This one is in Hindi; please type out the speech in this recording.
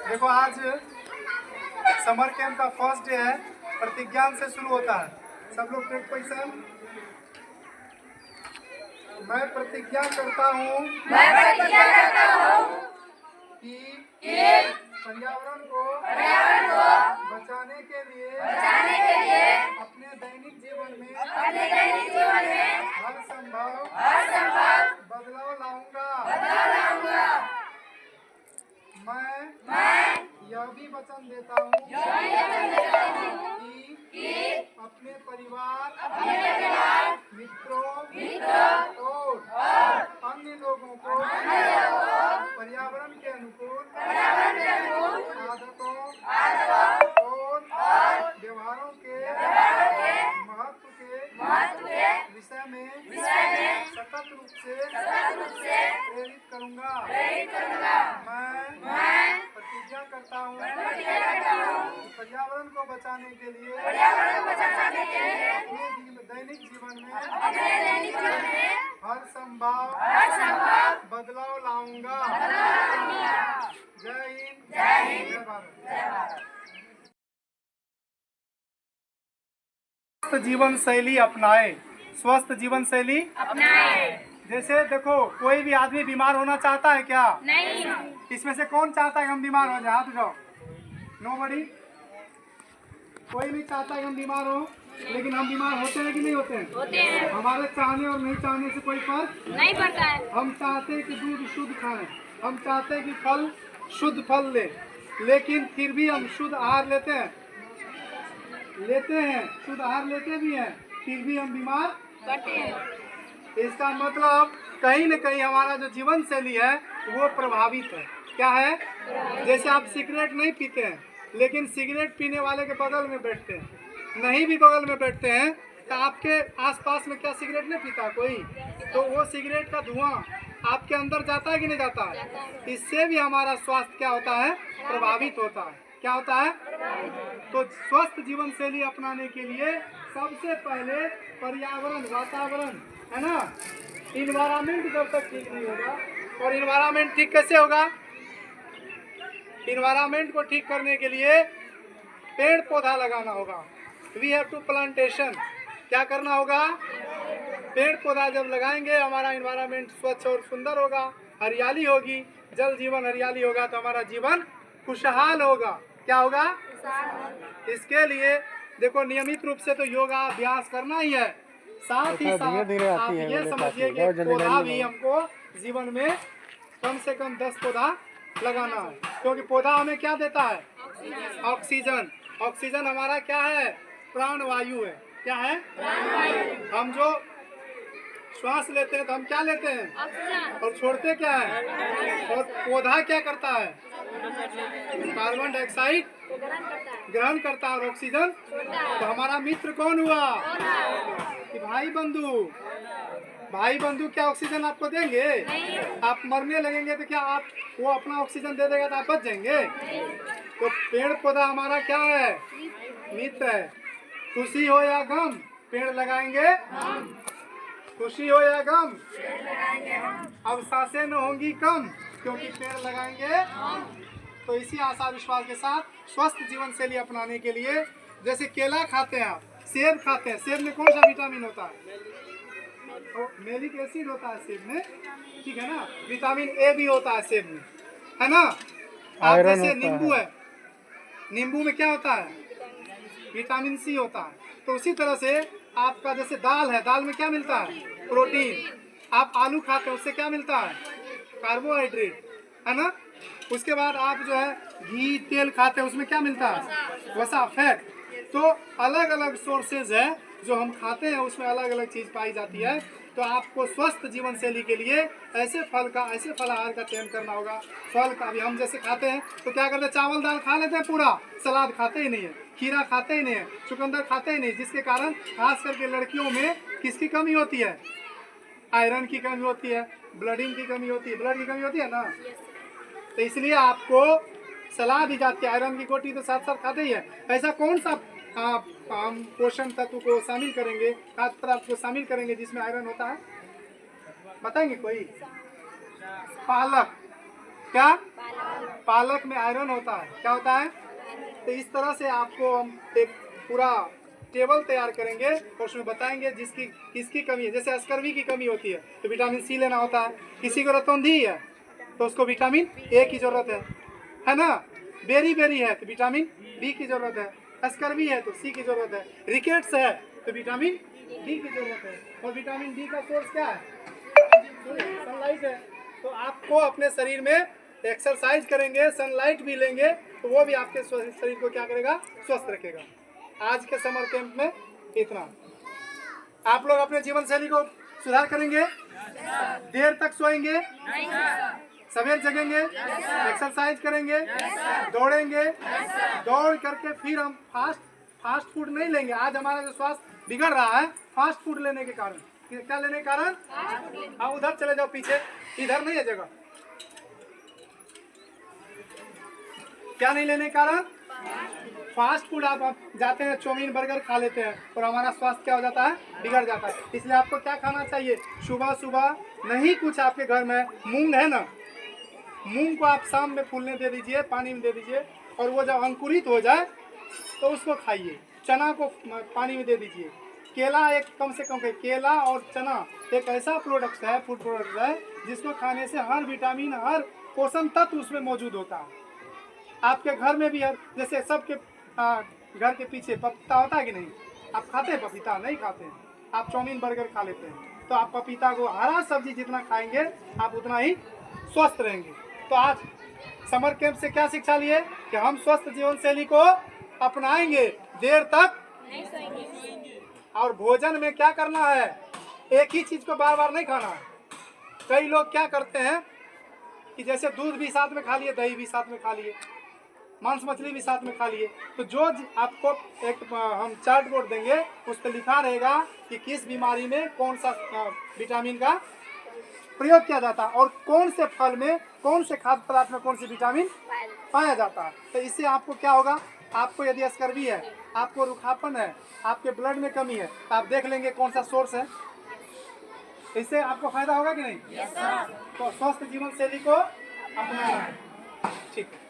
देखो आज समर कैंप का फर्स्ट डे है, प्रतिज्ञा से शुरू होता है। सब लोग टेक पोजीशन। मैं प्रतिज्ञा करता हूँ कि पर्यावरण को बचाने के लिए अपने दैनिक जीवन में हर संभव बदलाव लाऊंगा। मैं यह भी वचन देता हूँ कि अपने परिवार, मित्रों और अन्य लोगों को पर्यावरण के अनुकूल आदतों और व्यवहारों के महत्व के विषय में सतत रूप से प्रेरित करूंगा। मैं प्रतिज्ञा करता हूँ कि पर्यावरण को बचाने के लिए अपने दैनिक जीवन में हर संभव बदलाव लाऊंगा। जय हिंद, जय भारत। स्वस्थ जीवन शैली अपनाए। स्वस्थ जीवन शैली अपनाए। जैसे देखो, कोई भी आदमी बीमार होना चाहता है क्या? नहीं। इसमें से कौन चाहता है कि हम बीमार हो जाए? हाथ उठाओ। नोबडी। कोई नहीं चाहता है कि हम बीमार हो, लेकिन हम बीमार होते हैं कि नहीं होते हैं? होते हैं। हमारे चाहने और नहीं चाहने से कोई फर्क नहीं पड़ता है। हम चाहते हैं कि दूध शुद्ध खाएं, हम चाहते हैं कि फल शुद्ध फल ले, लेकिन फिर भी हम शुद्ध आहार लेते हैं, शुद्ध आहार लेते भी हैं, फिर भी हम बीमार पड़ते हैं। इसका मतलब कहीं न कहीं हमारा जो जीवन शैली है वो प्रभावित है। क्या है? जैसे आप सिगरेट नहीं पीते हैं, लेकिन सिगरेट पीने वाले के बगल में बैठते हैं, नहीं भी बगल में बैठते हैं तो आपके आसपास में क्या सिगरेट नहीं पीता कोई? तो वो सिगरेट का धुआं आपके अंदर जाता है कि नहीं जाता है? इससे भी हमारा स्वास्थ्य क्या होता है? प्रभावित होता है। क्या होता है? तो स्वस्थ जीवन शैली अपनाने के लिए सबसे पहले पर्यावरण, वातावरण है ना, इन्वायरमेंट जब तक ठीक नहीं होगा, और इन्वायरमेंट ठीक कैसे होगा? इन्वायरमेंट को ठीक करने के लिए पेड़ पौधा लगाना होगा। We have to plantation. क्या करना होगा? पेड़ पौधा जब लगाएंगे हमारा इन्वायरमेंट स्वच्छ और सुंदर होगा, हरियाली होगी, जल जीवन हरियाली होगा तो हमारा जीवन खुशहाल होगा। क्या होगा? इसके लिए देखो, नियमित रूप से तो योगा अभ्यास करना ही है, साथ ही साथ आप ये समझिए कि पौधा भी हमको जीवन में कम से कम 10 पौधा लगाना है, क्योंकि पौधा हमें क्या देता है? ऑक्सीजन। ऑक्सीजन हमारा क्या है? प्राण वायु है। क्या है? हम जो श्वास लेते हैं तो हम क्या लेते हैं? और छोड़ते क्या है? और पौधा क्या करता है? कार्बन डाइऑक्साइड ग्रहण करता है और ऑक्सीजन। तो हमारा मित्र कौन हुआ? कि भाई बंधु। भाई बंधु क्या ऑक्सीजन आपको देंगे? आप मरने लगेंगे तो क्या आप वो अपना ऑक्सीजन दे देगा तो आप बच जाएंगे? तो पेड़ पौधा हमारा क्या है? मित्र है। खुशी हो या गम, पेड़ लगाएंगे। खुशी हो या गम, अब सांसें न होंगी कम, क्योंकि पेड़ लगाएंगे। तो इसी आशा विश्वास के साथ स्वस्थ जीवन शैली अपनाने के लिए, जैसे केला खाते हैं आप, सेब खाते हैं, सेब में कौन सा विटामिन होता है? तो मेलिक एसिड होता है सेब में, ठीक है ना। विटामिन ए भी होता है सेब में, है ना। आप जैसे नींबू है, नींबू में क्या होता है? विटामिन सी होता है। तो उसी तरह से आपका जैसे दाल है, दाल में क्या मिलता है? प्रोटीन। आप आलू खाते हैं, उससे क्या मिलता है? कार्बोहाइड्रेट, है ना। उसके बाद आप जो है घी तेल खाते हैं, उसमें क्या मिलता है? वसा, फैट। तो अलग अलग सोर्सेज है जो हम खाते हैं, उसमें अलग अलग चीज़ पाई जाती है। तो आपको स्वस्थ जीवन शैली के लिए ऐसे फल आहार का चयन करना होगा। फल का भी हम जैसे खाते हैं तो क्या करते हैं? चावल दाल खा लेते हैं पूरा, सलाद खाते ही नहीं है, खीरा खाते ही नहीं है, चुकंदर खाते ही नहीं, जिसके कारण खास करके लड़कियों में किसकी कमी होती है? आयरन की कमी होती है, ब्लडिंग की कमी होती है, ब्लड की कमी होती है ना। तो इसलिए आपको सलाह दी जाती है, आयरन की गोटी तो साथ साथ खाते ही है। ऐसा कौन सा हम पोषण तत्व को शामिल करेंगे, खाद्य पदार्थ को शामिल करेंगे जिसमें आयरन होता है? बताएंगे कोई? पालक, क्या? पालक में आयरन होता है। क्या होता है? तो इस तरह से आपको हम एक पूरा टेबल तैयार करेंगे और उसमें बताएंगे जिसकी किसकी कमी है। जैसे स्कर्वी की कमी होती है तो विटामिन सी लेना होता है। किसी को रतौंधी है तो उसको विटामिन ए की जरूरत है ना। बेरी बेरी है तो विटामिन बी की जरूरत है। स्कर्वी है तो सी की जरूरत है। रिकेट्स है तो विटामिन डी की जरूरत है। और विटामिन डी का सोर्स क्या है? सनलाइट है। तो आपको अपने शरीर में एक्सरसाइज करेंगे, सनलाइट भी लेंगे तो वो भी आपके शरीर को क्या करेगा? स्वस्थ रखेगा। आज के समर कैंप में इतना। आप लोग अपने जीवन शैली को सुधार करेंगे? देर तक सोएंगे? सवेर जगेंगे? एक्सरसाइज करेंगे? दौड़ेंगे? दौड़ करके फिर हम फास्ट फूड नहीं लेंगे। आज हमारा जो स्वास्थ्य बिगड़ रहा है फास्ट फूड लेने के कारण। क्या लेने के कारण? हाँ, उधर चले जाओ पीछे, इधर नहीं है जगह। क्या नहीं लेने के कारण? Fast food. आप जाते हैं चाउमीन बर्गर खा लेते हैं और हमारा स्वास्थ्य क्या हो जाता है? बिगड़ जाता है। इसलिए आपको क्या खाना चाहिए? सुबह सुबह नहीं कुछ आपके घर में मूंग है ना, मूंग को आप शाम में फूलने दे दीजिए, पानी में दे दीजिए और वो जब अंकुरित हो जाए तो उसको खाइए। चना को पानी में दे दीजिए। केला एक कम से कम केला और चना एक ऐसा प्रोडक्ट है, फूड प्रोडक्ट है जिसको खाने से हर विटामिन, हर पोषण तत्व उसमें मौजूद होता है। आपके घर में भी है, जैसे सबके घर के पीछे पपीता होता है कि नहीं? आप खाते हैं पपीता? नहीं खाते हैं। आप चाउमीन बर्गर खा लेते हैं। तो आप पपीता को, हरा सब्जी जितना खाएंगे आप उतना ही स्वस्थ रहेंगे। तो आज समर कैंप से क्या शिक्षा लिए? कि हम स्वस्थ जीवन शैली को अपनाएंगे, देर तक नहीं सोएंगे। और भोजन में क्या करना है? एक ही चीज को बार बार नहीं खाना है। कई लोग क्या करते हैं कि जैसे दूध भी साथ में खा लिए, दही भी साथ में खा लिए, मांस मछली भी साथ में खा लिए। तो जो आपको एक हम चार्ट बोर्ड देंगे उस पर लिखा रहेगा कि किस बीमारी में कौन सा विटामिन का प्रयोग किया जाता है और कौन से फल में, कौन से खाद्य पदार्थ में कौन सी विटामिन पाया जाता है। तो इससे आपको क्या होगा? आपको यदि स्कर्वी है, आपको रूखापन है, आपके ब्लड में कमी है तो आप देख लेंगे कौन सा सोर्स है। इससे आपको फायदा होगा कि नहीं? तो स्वस्थ जीवन शैली को अपनाना है। ठीक है।